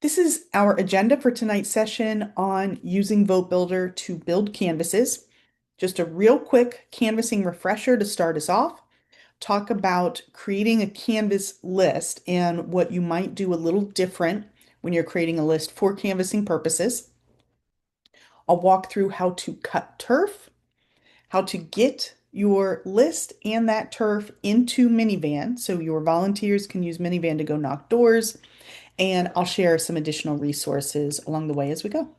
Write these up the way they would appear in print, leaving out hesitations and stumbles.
This is our agenda for tonight's session on using VoteBuilder to build canvases. Just a real quick canvassing refresher to start us off. Talk about creating a canvas list and what you might do a little different when you're creating a list for canvassing purposes. I'll walk through how to cut turf, how to get your list and that turf into miniVAN so your volunteers can use miniVAN to go knock doors, and I'll share some additional resources along the way as we go.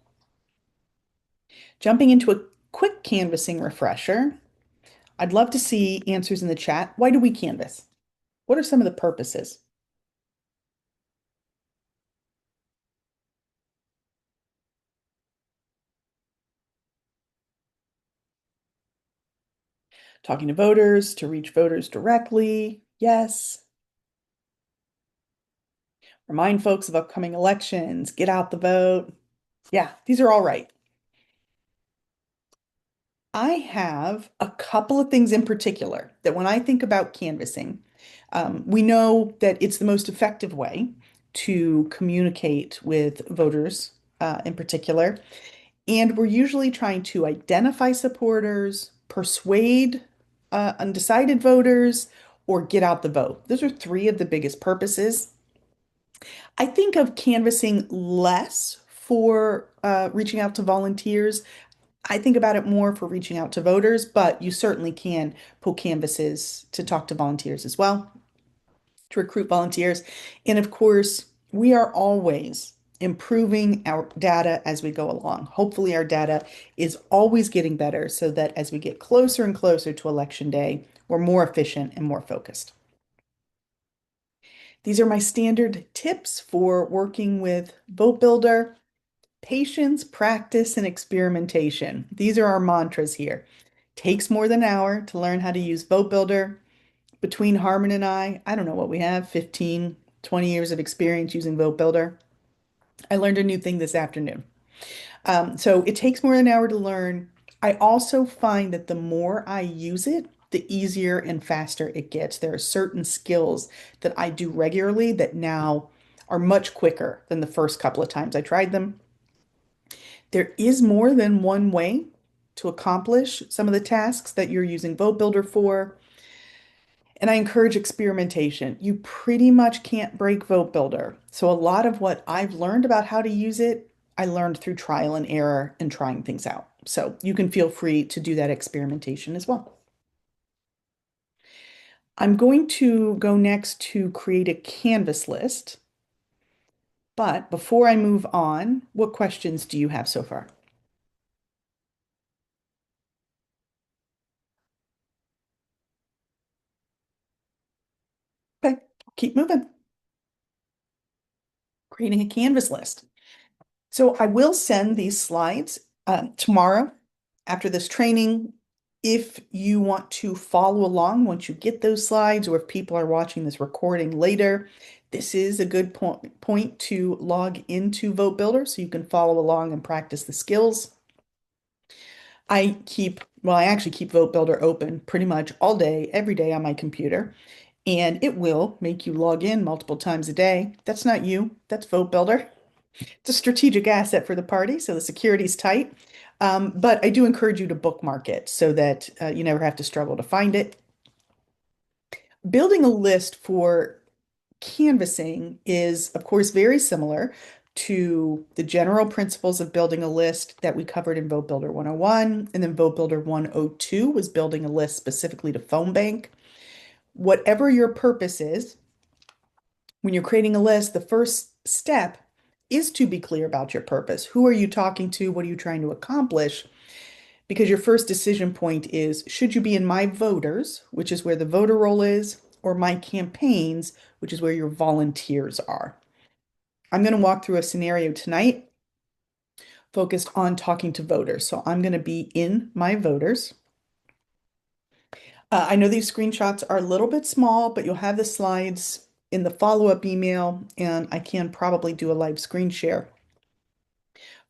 Jumping into a quick canvassing refresher, I'd love to see answers in the chat. Why do we canvass? What are some of the purposes? Talking to voters, to reach voters directly. Yes. Remind folks of upcoming elections, get out the vote. Yeah, these are all right. I have a couple of things in particular that when I think about canvassing, we know that it's the most effective way to communicate with voters in particular. And we're usually trying to identify supporters, persuade undecided voters, or get out the vote. Those are three of the biggest purposes. I think of canvassing less for reaching out to volunteers. I think about it more for reaching out to voters, but you certainly can pull canvases to talk to volunteers as well, to recruit volunteers. And of course, we are always improving our data as we go along. Hopefully, our data is always getting better so that as we get closer and closer to election day, we're more efficient and more focused. These are my standard tips for working with VoteBuilder: patience, practice, and experimentation. These are our mantras here. Takes more than an hour to learn how to use VoteBuilder. Between Harmon and I don't know what we have, 15, 20 years of experience using VoteBuilder. I learned a new thing this afternoon. So it takes more than an hour to learn. I also find that the more I use it, the easier and faster it gets. There are certain skills that I do regularly that now are much quicker than the first couple of times I tried them. There is more than one way to accomplish some of the tasks that you're using VoteBuilder for. And I encourage experimentation. You pretty much can't break VoteBuilder. So a lot of what I've learned about how to use it, I learned through trial and error and trying things out. So you can feel free to do that experimentation as well. I'm going to go next to create a Canvas list. But before I move on, what questions do you have so far? Okay, keep moving. Creating a Canvas list. So I will send these slides tomorrow after this training. If you want to follow along once you get those slides, or if people are watching this recording later, this is a good point to log into VoteBuilder so you can follow along and practice the skills. I actually keep VoteBuilder open pretty much all day, every day on my computer, and it will make you log in multiple times a day. That's not you, that's VoteBuilder. It's a strategic asset for the party, so the security's tight. But I do encourage you to bookmark it so that you never have to struggle to find it. Building a list for canvassing is, of course, very similar to the general principles of building a list that we covered in VoteBuilder 101, and then VoteBuilder 102 was building a list specifically to phone bank. Whatever your purpose is, when you're creating a list, the first step is to be clear about your purpose. Who are you talking to? What are you trying to accomplish? Because your first decision point is, should you be in my voters, which is where the voter roll is, or my campaigns, which is where your volunteers are? I'm going to walk through a scenario tonight focused on talking to voters. So I'm going to be in my voters. I know these screenshots are a little bit small, but you'll have the slides in the follow-up email, and I can probably do a live screen share.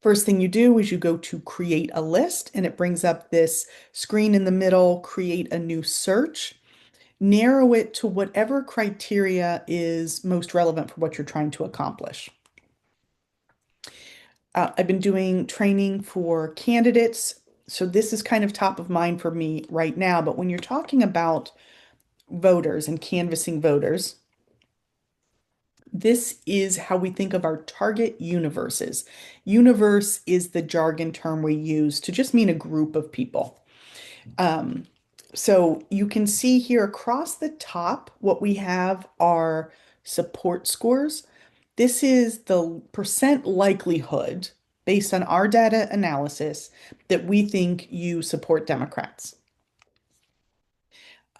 First thing you do is you go to create a list, and it brings up this screen in the middle, create a new search, narrow it to whatever criteria is most relevant for what you're trying to accomplish. I've been doing training for candidates. So this is kind of top of mind for me right now. But when you're talking about voters and canvassing voters, this is how we think of our target universes. Universe is the jargon term we use to just mean a group of people. Um, so you can see here across the top, what we have are support scores. This is the percent likelihood based on our data analysis that we think you support Democrats.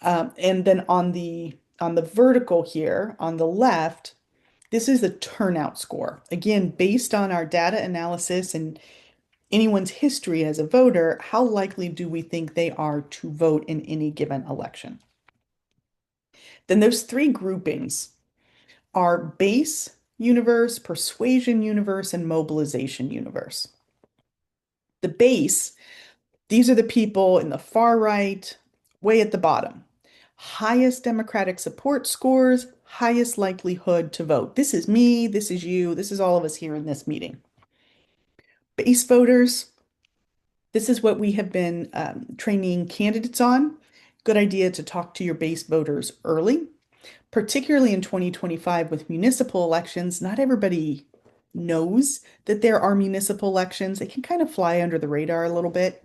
And then on the vertical here on the left, this is the turnout score. Again, based on our data analysis and anyone's history as a voter, how likely do we think they are to vote in any given election? Then those three groupings are base universe, persuasion universe, and mobilization universe. The base, these are the people in the far right, way at the bottom. Highest Democratic support scores, highest likelihood to vote. This is me, this is you, this is all of us here in this meeting. Base voters, this is what we have been training candidates on. Good idea to talk to your base voters early, particularly in 2025 with municipal elections. Not everybody knows that there are municipal elections. They can kind of fly under the radar a little bit.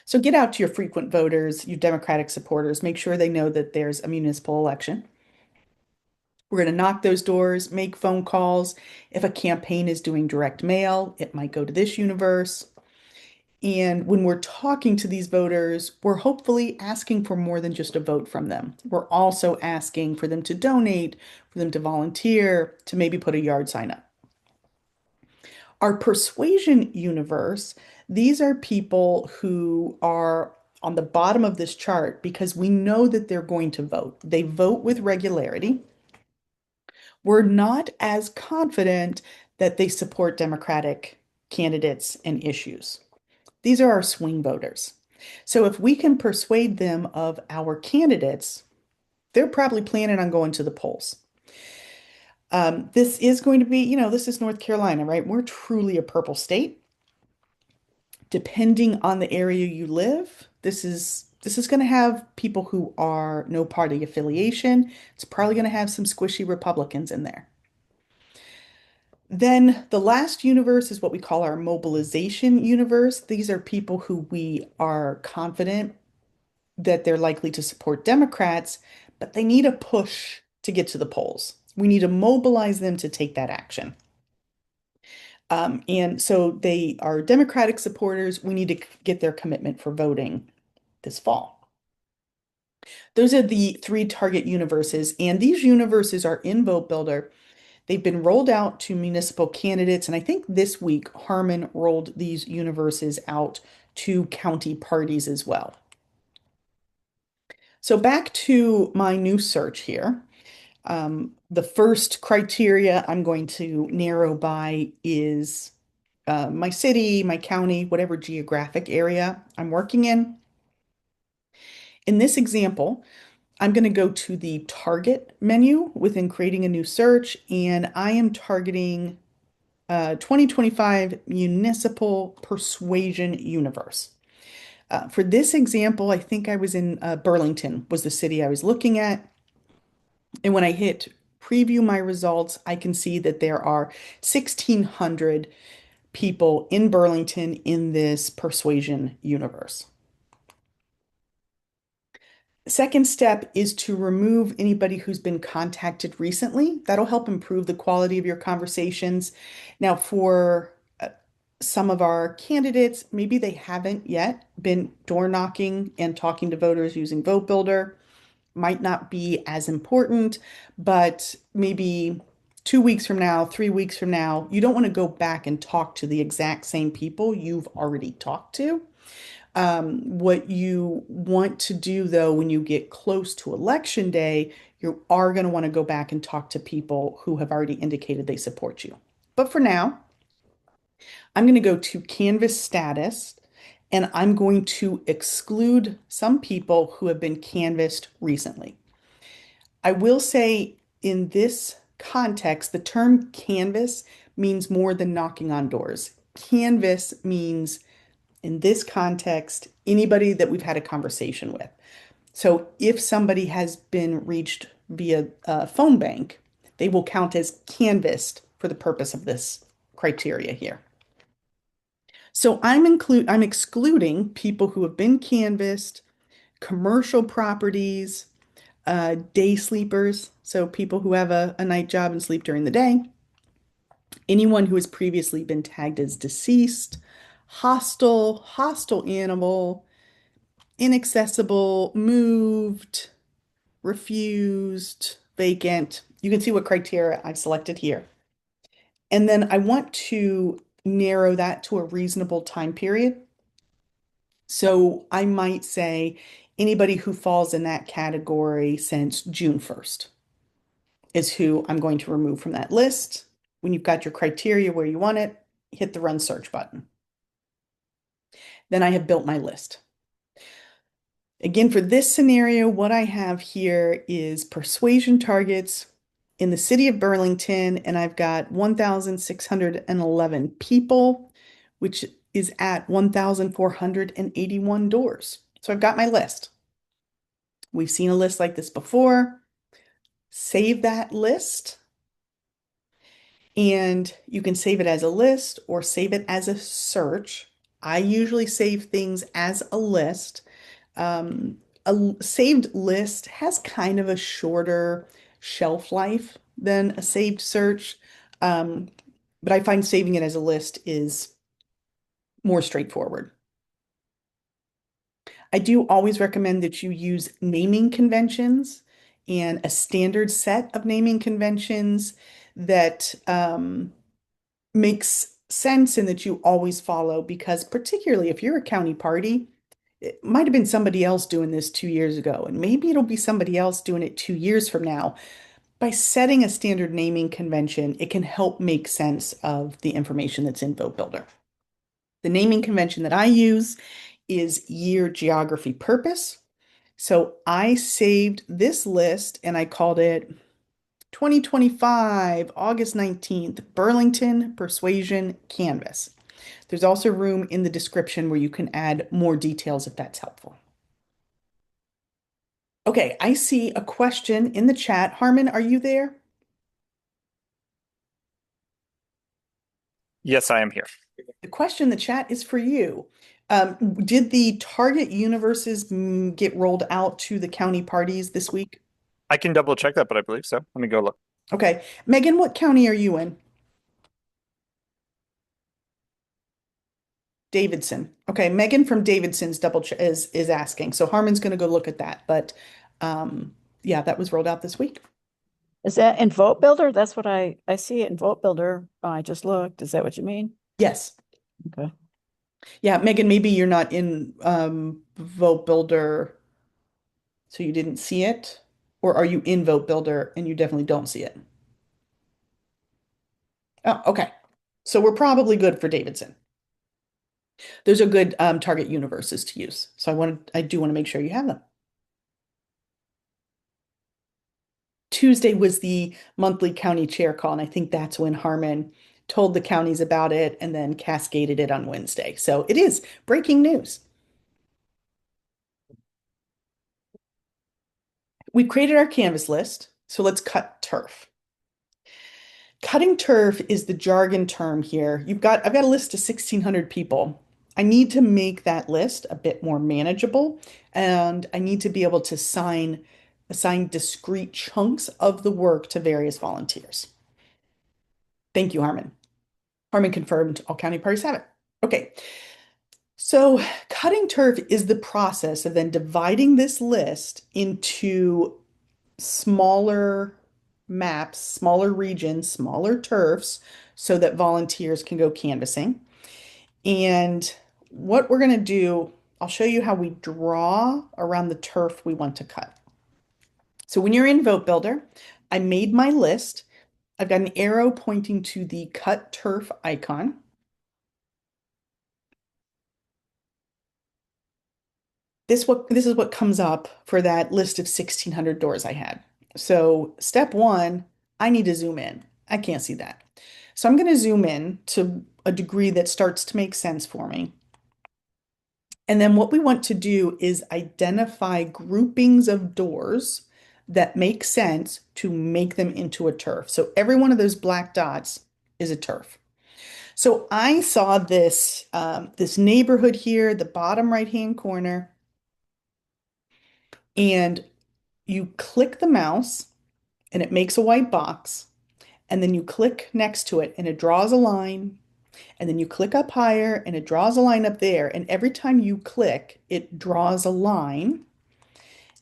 So get out to your frequent voters, your Democratic supporters, make sure they know that there's a municipal election. We're going to knock those doors, make phone calls. If a campaign is doing direct mail, it might go to this universe. And when we're talking to these voters, we're hopefully asking for more than just a vote from them. We're also asking for them to donate, for them to volunteer, to maybe put a yard sign up. Our persuasion universe, these are people who are on the bottom of this chart because we know that they're going to vote. They vote with regularity. We're not as confident that they support Democratic candidates and issues. These are our swing voters. So if we can persuade them of our candidates, they're probably planning on going to the polls. This is going to be, this is North Carolina, right? We're truly a purple state. Depending on the area you live, this is going to have people who are no party affiliation. It's probably going to have some squishy Republicans in there. Then the last universe is what we call our mobilization universe. These are people who we are confident that they're likely to support Democrats, but they need a push to get to the polls. We need to mobilize them to take that action. And so they are Democratic supporters. We need to get their commitment for voting this fall. Those are the three target universes, and these universes are in VoteBuilder. They've been rolled out to municipal candidates, and I think this week Harmon rolled these universes out to county parties as well. So back to my new search here. The first criteria I'm going to narrow by is my city, my county, whatever geographic area I'm working in. In this example, I'm going to go to the target menu within creating a new search, and I am targeting 2025 Municipal Persuasion Universe. For this example, I think I was in Burlington was the city I was looking at. And when I hit preview my results, I can see that there are 1,600 people in Burlington in this persuasion universe. Second step is to remove anybody who's been contacted recently. That'll help improve the quality of your conversations. Now, for some of our candidates, maybe they haven't yet been door knocking and talking to voters using VoteBuilder. Might not be as important, but maybe 2 weeks from now, 3 weeks from now, you don't want to go back and talk to the exact same people you've already talked to. What you want to do, though, when you get close to election day, you are going to want to go back and talk to people who have already indicated they support you. But for now, I'm going to go to Canvas status and I'm going to exclude some people who have been canvassed recently. I will say in this context, the term canvas means more than knocking on doors. Canvas means, in this context, anybody that we've had a conversation with. So if somebody has been reached via a phone bank, they will count as canvassed for the purpose of this criteria here. So I'm excluding people who have been canvassed, commercial properties, day sleepers, so people who have a night job and sleep during the day, anyone who has previously been tagged as deceased, hostile animal, inaccessible, moved, refused, vacant. You can see what criteria I've selected here. And then I want to narrow that to a reasonable time period. So I might say anybody who falls in that category since June 1st is who I'm going to remove from that list. When you've got your criteria where you want it, hit the run search button. Then I have built my list. Again, for this scenario, what I have here is persuasion targets in the city of Burlington, and I've got 1,611 people, which is at 1,481 doors. So I've got my list. We've seen a list like this before. Save that list, and you can save it as a list or save it as a search. I usually save things as a list. A saved list has kind of a shorter shelf life than a saved search, um, but I find saving it as a list is more straightforward. I do always recommend that you use naming conventions and a standard set of naming conventions that makes sense and that you always follow, because particularly if you're a county party, it might have been somebody else doing this 2 years ago, and maybe it'll be somebody else doing it 2 years from now. By setting a standard naming convention, it can help make sense of the information that's in VoteBuilder. The naming convention that I use is year, geography, purpose. So I saved this list and I called it 2025, August 19th, Burlington Persuasion Canvas. There's also room in the description where you can add more details if that's helpful. Okay, I see a question in the chat. Harmon, are you there? Yes, I am here. The question in the chat is for you. Did the target universes get rolled out to the county parties this week? I can double check that, but I believe so. Let me go look. Okay. Megan, what county are you in? Davidson. Okay, Megan from Davidson's is asking. So Harmon's going to go look at that. But yeah, that was rolled out this week. Is that in VoteBuilder? That's what I see it in VoteBuilder. I just looked. Is that what you mean? Yes. Okay. Yeah, Megan, maybe you're not in VoteBuilder, so you didn't see it, or are you in VoteBuilder and you definitely don't see it? Oh, okay. So we're probably good for Davidson. Those are good target universes to use. So I do want to make sure you have them. Tuesday was the monthly county chair call, and I think that's when Harmon told the counties about it and then cascaded it on Wednesday. So it is breaking news. We've created our canvas list, so let's cut turf. Cutting turf is the jargon term here. I've got a list of 1,600 people. I need to make that list a bit more manageable, and I need to be able to assign discrete chunks of the work to various volunteers. Thank you, Harmon. Harmon confirmed all county parties have it. Okay. So cutting turf is the process of then dividing this list into smaller maps, smaller regions, smaller turfs, so that volunteers can go canvassing. And what we're going to do, I'll show you how we draw around the turf we want to cut. So when you're in VoteBuilder, I made my list. I've got an arrow pointing to the cut turf icon. This is what comes up for that list of 1,600 doors I had. So step one, I need to zoom in. I can't see that. So I'm going to zoom in to a degree that starts to make sense for me. And then what we want to do is identify groupings of doors that make sense to make them into a turf. So every one of those black dots is a turf. So I saw this neighborhood here, the bottom right-hand corner, and you click the mouse and it makes a white box, and then you click next to it and it draws a line, and then you click up higher and it draws a line up there, and every time you click, it draws a line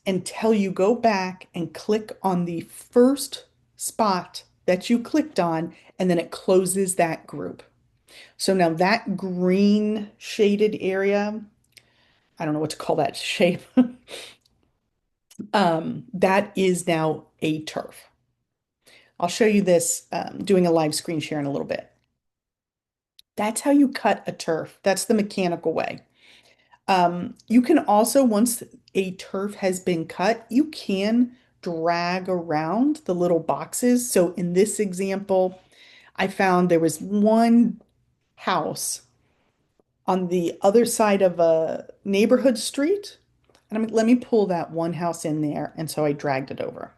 until you go back and click on the first spot that you clicked on, and then it closes that group. So now that green shaded area, I don't know what to call that shape, that is now a turf. I'll show you this doing a live screen share in a little bit. That's how you cut a turf. That's the mechanical way. You can also, once a turf has been cut, you can drag around the little boxes. So in this example, I found there was one house on the other side of a neighborhood street. And let me pull that one house in there. And so I dragged it over.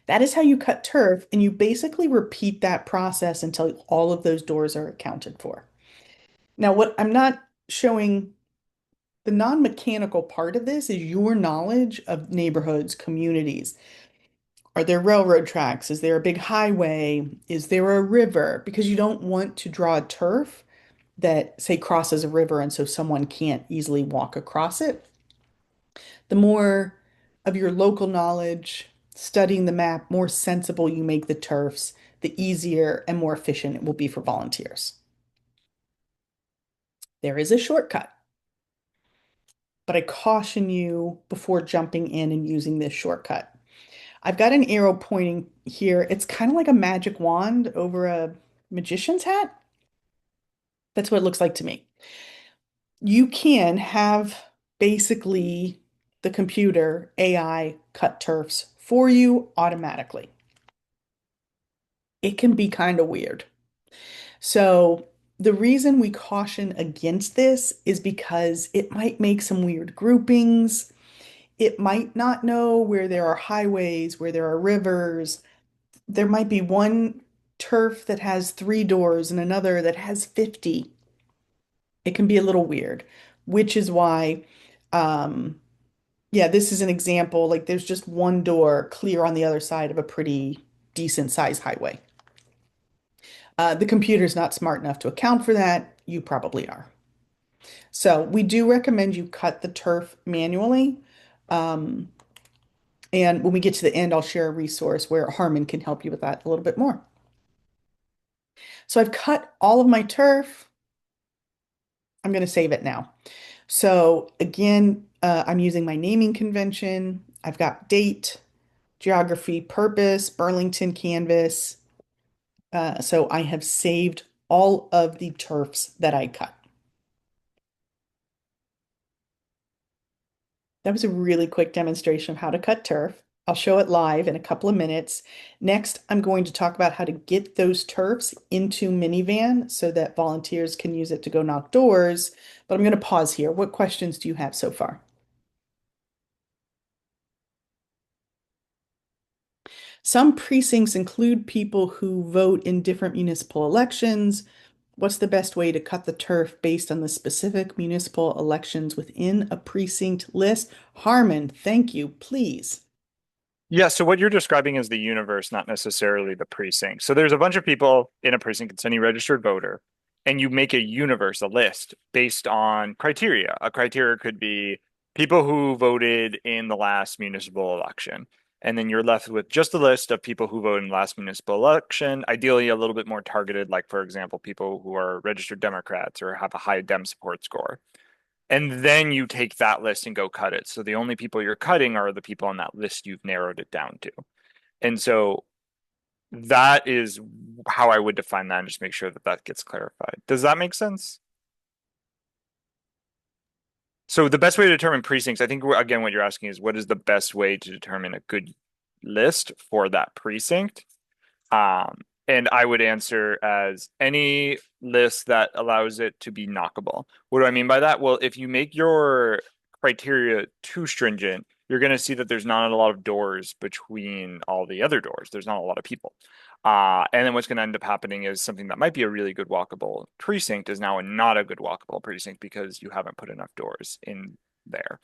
That is how you cut turf. And you basically repeat that process until all of those doors are accounted for. Now, what I'm not showing, the non-mechanical part of this is your knowledge of neighborhoods, communities. Are there railroad tracks? Is there a big highway? Is there a river? Because you don't want to draw a turf that, say, crosses a river and so someone can't easily walk across it. The more of your local knowledge, studying the map, more sensible you make the turfs, the easier and more efficient it will be for volunteers. There is a shortcut, but I caution you before jumping in and using this shortcut. I've got an arrow pointing here. It's kind of like a magic wand over a magician's hat. That's what it looks like to me. You can have basically the computer AI cut turfs for you automatically. It can be kind of weird. So the reason we caution against this is because it might make some weird groupings. It might not know where there are highways, where there are rivers. There might be one turf that has 3 doors and another that has 50. It can be a little weird, which is why, um, yeah, this is an example. Like there's just one door clear on the other side of a pretty decent sized highway. The computer's not smart enough to account for that. You probably are. So we do recommend you cut the turf manually. Um, and when we get to the end, I'll share a resource where Harmon can help you with that a little bit more. So I've cut all of my turf. I'm going to save it now. So again, I'm using my naming convention. I've got date, geography, purpose, Burlington canvas. So I have saved all of the turfs that I cut. That was a really quick demonstration of how to cut turf. I'll show it live in a couple of minutes. Next, I'm going to talk about how to get those turfs into miniVAN so that volunteers can use it to go knock doors. But I'm going to pause here. What questions do you have so far? Some precincts include people who vote in different municipal elections. What's the best way to cut the turf based on the specific municipal elections within a precinct list? Harmon, thank you, please. Yeah, so what you're describing is the universe, not necessarily the precinct. So there's a bunch of people in a precinct, it's any registered voter, and you make a universe, a list based on criteria. A criteria could be people who voted in the last municipal election. And then you're left with just a list of people who voted in the last municipal election, ideally a little bit more targeted, like, for example, people who are registered Democrats or have a high Dem support score. And then you take that list and go cut it. So the only people you're cutting are the people on that list you've narrowed it down to. And so that is how I would define that and just make sure that that gets clarified. Does that make sense? So the best way to determine precincts, I think again what you're asking is what is the best way to determine a good list for that precinct. And I would answer as any list that allows it to be knockable. What do I mean by that? Well, if you make your criteria too stringent, you're going to see that there's not a lot of doors between all the other doors. There's not a lot of people. And then what's going to end up happening is something that might be a really good walkable precinct is now not a good walkable precinct because you haven't put enough doors in there.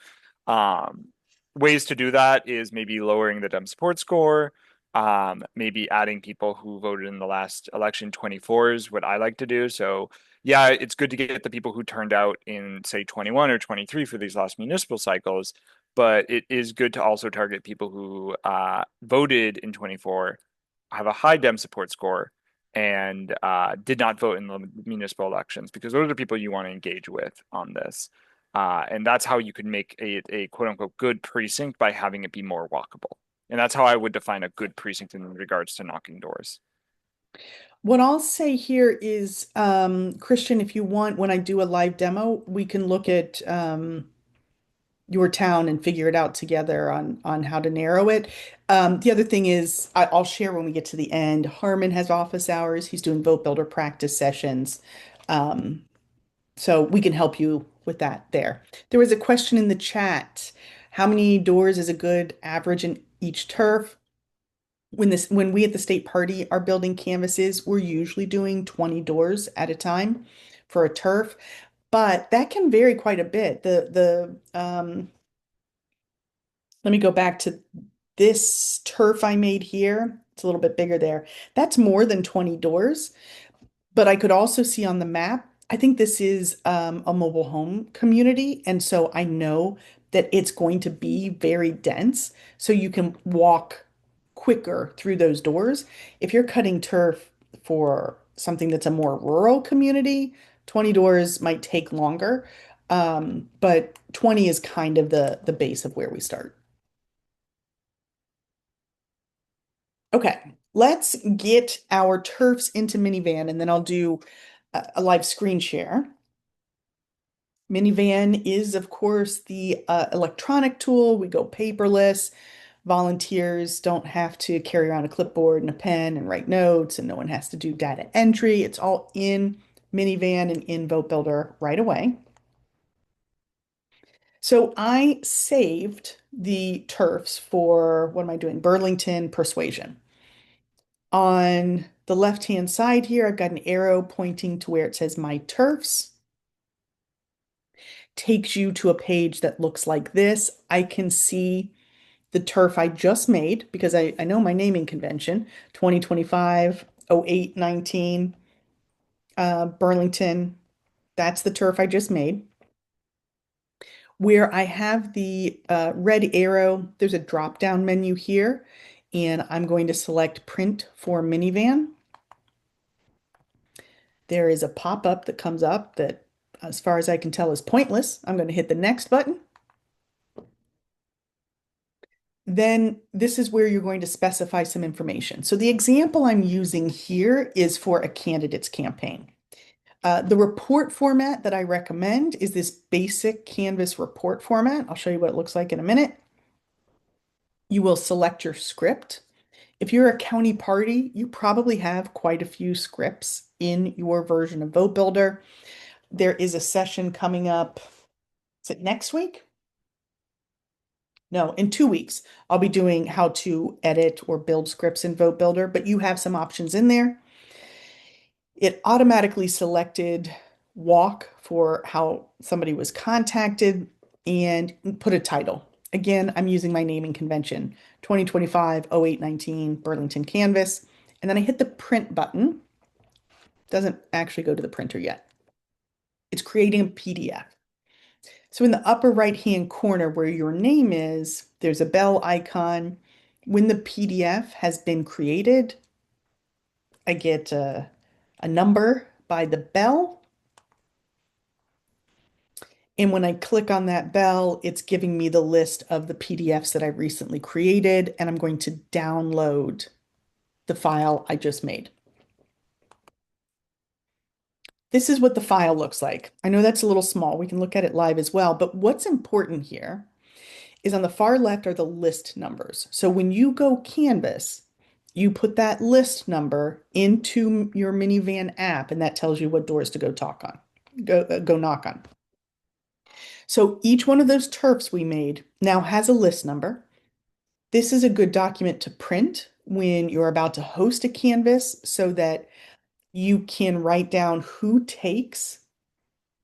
Um, Ways to do that is maybe lowering the Dem support score, maybe adding people who voted in the last election 24 is what I like to do. So yeah, it's good to get the people who turned out in say 21 or 23 for these last municipal cycles, but it is good to also target people who voted in 24, have a high Dem support score, and did not vote in the municipal elections because those are the people you want to engage with on this. And that's how you can make a quote unquote good precinct by having it be more walkable. And that's how I would define a good precinct in regards to knocking doors. What I'll say here is, Christian, if you want, when I do a live demo, we can look at your town and figure it out together on how to narrow it. The other thing is, I'll share when we get to the end. Harmon has office hours. He's doing vote builder practice sessions. Um, so we can help you with that there. There was a question in the chat. How many doors is a good average in each turf? When we at the state party are building canvases, we're usually doing 20 doors at a time for a turf, but that can vary quite a bit. Let me go back to this turf I made here. It's a little bit bigger there. That's more than 20 doors. But I could also see on the map, I think this is a mobile home community. And so I know that it's going to be very dense. So you can walk quicker through those doors. If you're cutting turf for something that's a more rural community, 20 doors might take longer. But 20 is kind of the base of where we start. Okay, let's get our turfs into miniVAN and then I'll do a live screen share. miniVAN is, of course, the electronic tool. We go paperless. Volunteers don't have to carry around a clipboard and a pen and write notes, and no one has to do data entry. It's all in miniVAN and in VoteBuilder right away. So I saved the turfs for, what am I doing? Burlington Persuasion. On the left-hand side here, I've got an arrow pointing to where it says My Turfs. Takes you to a page that looks like this. I can see the turf I just made because I know my naming convention, 2025, 08, 19, Burlington. That's the turf I just made. Where I have the red arrow, there's a drop-down menu here, and I'm going to select Print for miniVAN. There is a pop-up that comes up that, as far as I can tell, is pointless. I'm going to hit the next button. Then this is where you're going to specify some information. So the example I'm using here is for a candidate's campaign. The report format that I recommend is this basic Canvas report format. I'll show you what it looks like in a minute. You will select your script. If you're a county party, you probably have quite a few scripts in your version of VoteBuilder. There is a session coming up. Is it next week? No, in 2 weeks, I'll be doing how to edit or build scripts in VoteBuilder, but you have some options in there. It automatically selected walk for how somebody was contacted and put a title. Again, I'm using my naming convention, 2025 0819 Burlington Canvas. And then I hit the print button. Doesn't actually go to the printer yet. It's creating a PDF. So in the upper right-hand corner where your name is, there's a bell icon. When the PDF has been created, I get a number by the bell. And when I click on that bell, it's giving me the list of the PDFs that I recently created, and I'm going to download the file I just made. This is what the file looks like. I know that's a little small. We can look at it live as well, but what's important here is on the far left are the list numbers. So when you go Canvas, you put that list number into your miniVAN app, and that tells you what doors to go talk on, go knock on. So each one of those turfs we made now has a list number. This is a good document to print when you're about to host a Canvas so that you can write down who takes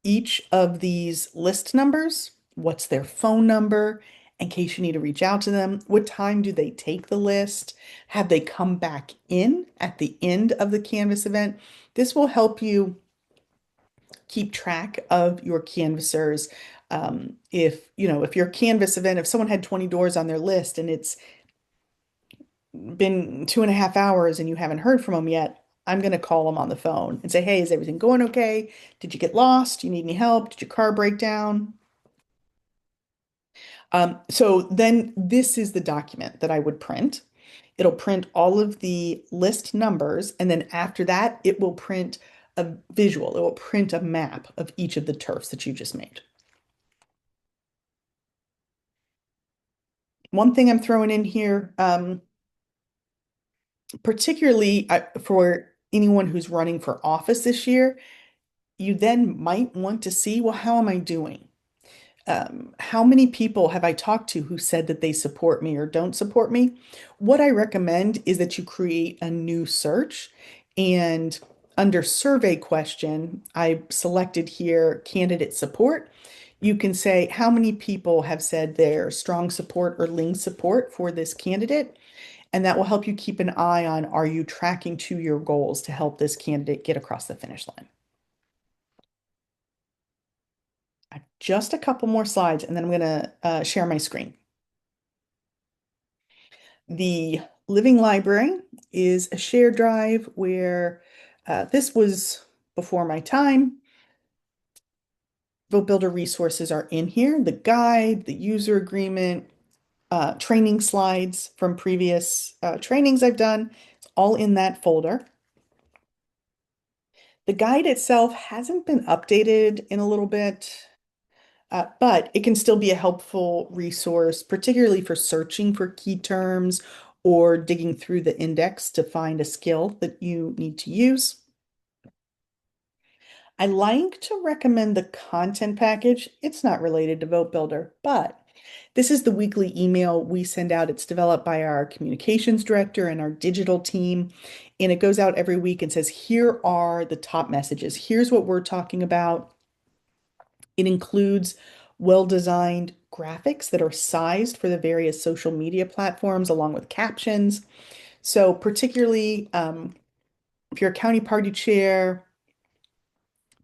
each of these list numbers, what's their phone number, in case you need to reach out to them, what time do they take the list, have they come back in at the end of the Canvas event. This will help you keep track of your canvassers. If you know, if your Canvas event, if someone had 20 doors on their list and it's been 2.5 hours and you haven't heard from them yet, I'm going to call them on the phone and say, hey, is everything going okay? Did you get lost? Do you need any help? Did your car break down? So then this is the document that I would print. It'll print all of the list numbers, and then after that, it will print a visual. It will print a map of each of the turfs that you just made. One thing I'm throwing in here, particularly for anyone who's running for office this year, you then might want to see, well, how am I doing? How many people have I talked to who said that they support me or don't support me? What I recommend is that you create a new search, and under survey question, I selected here candidate support. You can say how many people have said they're strong support or lean support for this candidate, and that will help you keep an eye on, are you tracking to your goals to help this candidate get across the finish line? Just a couple more slides, and then I'm going to share my screen. The living library is a shared drive where this was before my time. VoteBuilder resources are in here, the guide, the user agreement, training slides from previous trainings I've done. It's all in that folder. The guide itself hasn't been updated in a little bit. But it can still be a helpful resource, particularly for searching for key terms or digging through the index to find a skill that you need to use. I like to recommend the content package. It's not related to VoteBuilder, but this is the weekly email we send out. It's developed by our communications director and our digital team, and it goes out every week and says, here are the top messages. Here's what we're talking about. It includes well-designed graphics that are sized for the various social media platforms, along with captions. So particularly if you're a county party chair,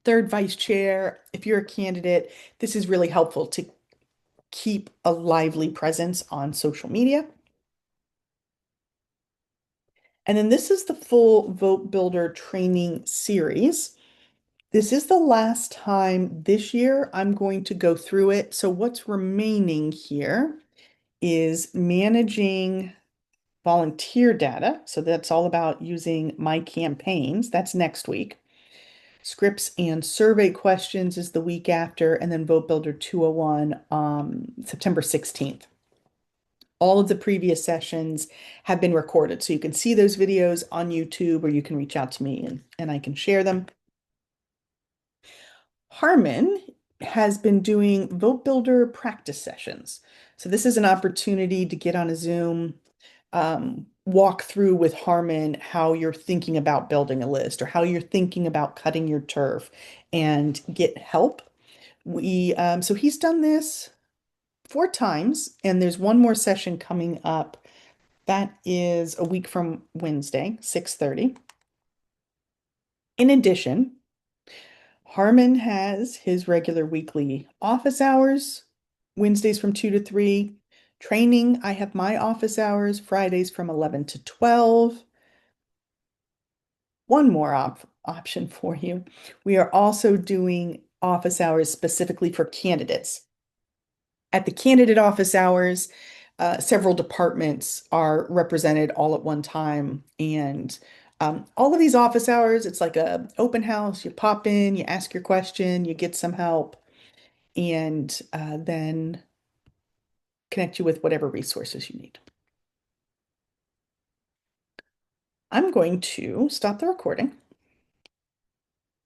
third vice chair, if you're a candidate, this is really helpful to keep a lively presence on social media. And then this is the full Vote Builder training series. This is the last time this year I'm going to go through it. So what's remaining here is managing volunteer data. So that's all about using my campaigns. That's next week. Scripts and survey questions is the week after, and then Vote Builder 201 September 16th. All of the previous sessions have been recorded, so you can see those videos on YouTube, or you can reach out to me and I can share them. Harmon has been doing Vote Builder practice sessions. So this is an opportunity to get on a Zoom, walk through with Harmon how you're thinking about building a list or how you're thinking about cutting your turf and get help. So he's done this 4 times, and there's one more session coming up. That is a week from Wednesday, 6:30. In addition, Harmon has his regular weekly office hours, Wednesdays from 2 to 3. Training, I have my office hours, Fridays from 11 to 12. One more option for you. We are also doing office hours specifically for candidates. At the candidate office hours, several departments are represented all at one time. And all of these office hours, it's like a open house. You pop in, you ask your question, you get some help, and then connect you with whatever resources you need. I'm going to stop the recording.